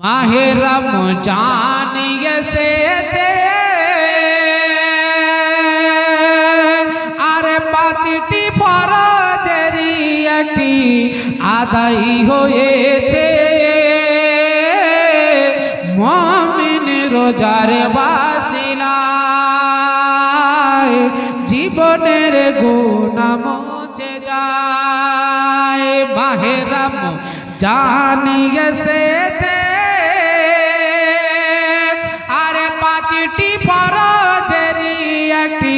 মাহে রমজান এসেছে, আরে পাঁচটি ফরজেরই একটি আদায় হয়েছে। মুমিন রোজার বাসিলায় জীবনের গুনাহ মুছে যায়। মাহে রমজান এসেছে, আরে পাঁচটি ফরজেরই একটি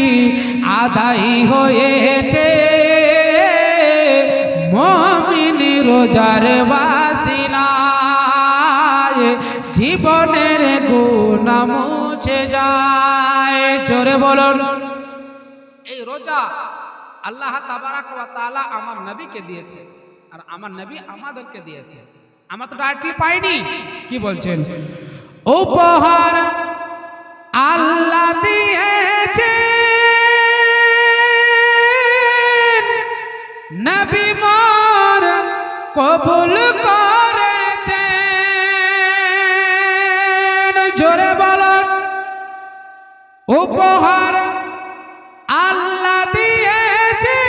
আদায় হয়েছে। মুমিন রোজার বাসিলায় জীবনের গুনাহ মুছে যায়। জোরে বলুন। এই রোজা আল্লাহ তাবারাক ওয়া তাআলা আমার নবীকে দিয়েছে, আর আমার নবী আমাদেরকে দিয়েছে। আমরা তো ডাইরেক্টলি পাইনি। কি বলছেন? উপহার আল্লাহ দিয়েছে, নবী মোর কবুল করেছে। জোরে বলুন। উপহার আল্লাহ দিয়েছে,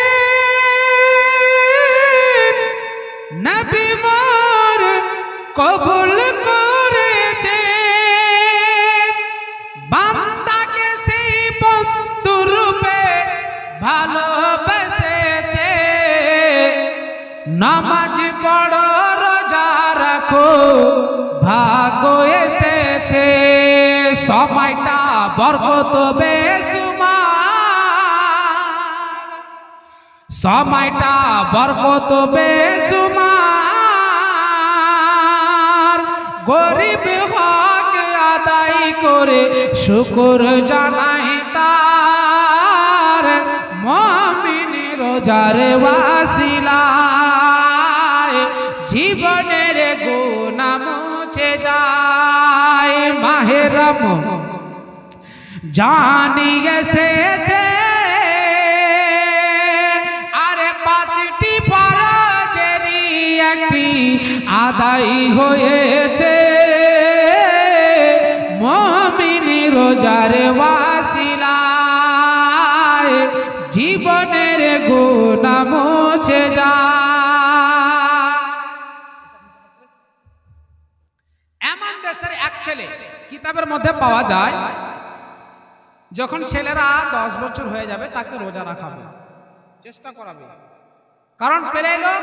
নবী মোর কবুল করেছে। বান্দাকে সেই বন্ধু রূপে ভালোবেসেছে। নামাজ পড়ো, রোজা রাখো, ভাগ্য এসেছে। সময়টা বরকত বেসুমার, সময়টা বরকত বেসুমার। গরিব হক আদায় করে শুকর জানাই তার। মুমিন রোজার ওয়াসিলায় জীবনের গুনাহ মুছে যায়। মাহে রমজান এসেছে, আরে পাঁচটি ফরজেরই একটি আদায় হয়েছে। মুমিন রোজার ওয়াসিলায় জীবনের গুনাহ মুছে যায়। এমন দেশের এক ছেলে কিতাবের মধ্যে পাওয়া যায়, যখন ছেলেরা 10 বছর হয়ে যাবে তাকে রোজা রাখাবে, চেষ্টা করাবে। কারণ পেরে লোক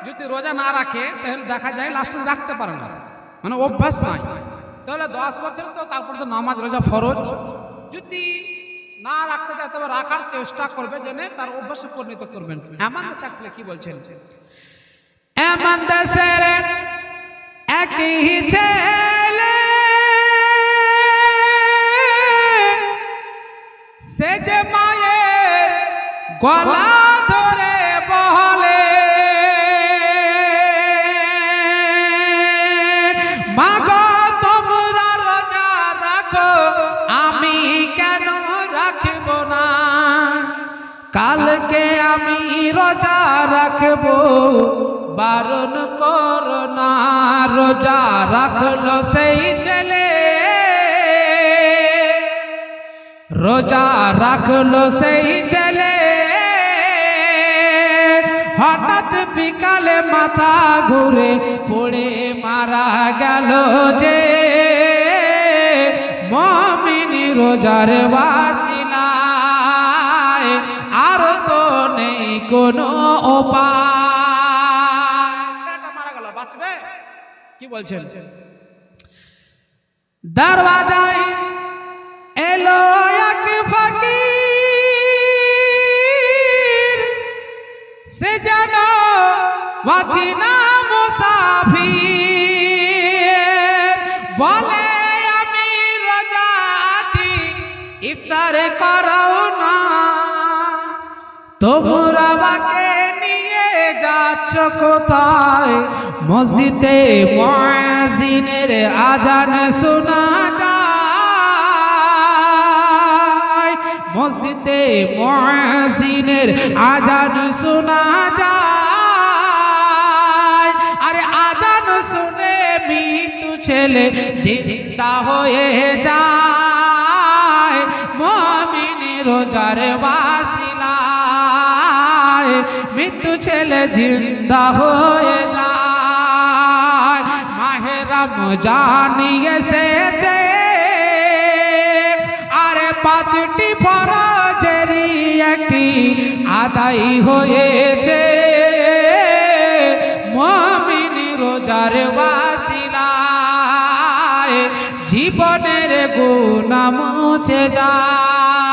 যদি রোজা না রাখে তাহলে দেখা যায় লাস্টে রাখতে পারে না, মানে অভ্যাস নাই। তাহলে 10 বছর তো তারপর তো নামাজ রোজা ফরজ, যদি না রাখতে চায় তবে রাখার চেষ্টা করবে, জেনে তার অভ্যাসে পরিণত করবেন। এমন দেশ আসলে কি বলছেন? এমন দেশের একই ছেলে, সে যে মায়ের গলা ধরে বলে, মাগো তোমরা রোজা রাখো, আমি কেন রাখব না? কালকে আমি রোজা রাখবো, বারণ করো না। রোজা রাখলো সেই ছেলে, রোজা রাখলো সেই ছেলে। হঠাৎ বিকালে মাথা ঘুরে পড়ে মারা গেল যে। মুমিন রোজার ওয়াসিলায় আর তো নেই কোনো উপায়। ছেলেটা মারা গেল, বাঁচবে? কি বলছেন? দরওয়াজায় এলো এক ফকির, সে যেন অচেনা মুসাফির। বলে আমি রোজা আছি, ইফতার করাও না। তোমরা আমাকে নিয়ে যাচ্ছ কোথায়? মসজিদে মুয়াজ্জিনের আজান শোনা যায়, মসজিদে মুয়াজ্জিনের আজান শোনা যায়। আরে আজান শুনে মৃত্যু ছেলে জিন্দা হয়ে যায় মুমিন রোজার ওয়াসিলায় মৃত্যু ছেলে জিন্দা হয়ে যায় মাহে রমজান এসেছে আরে পাঁচটি ফরজেরই একটি আদায় হয়েছে মুমিন রোজার ওয়াসিলায় জীবনের গুনাহ মুছে যায়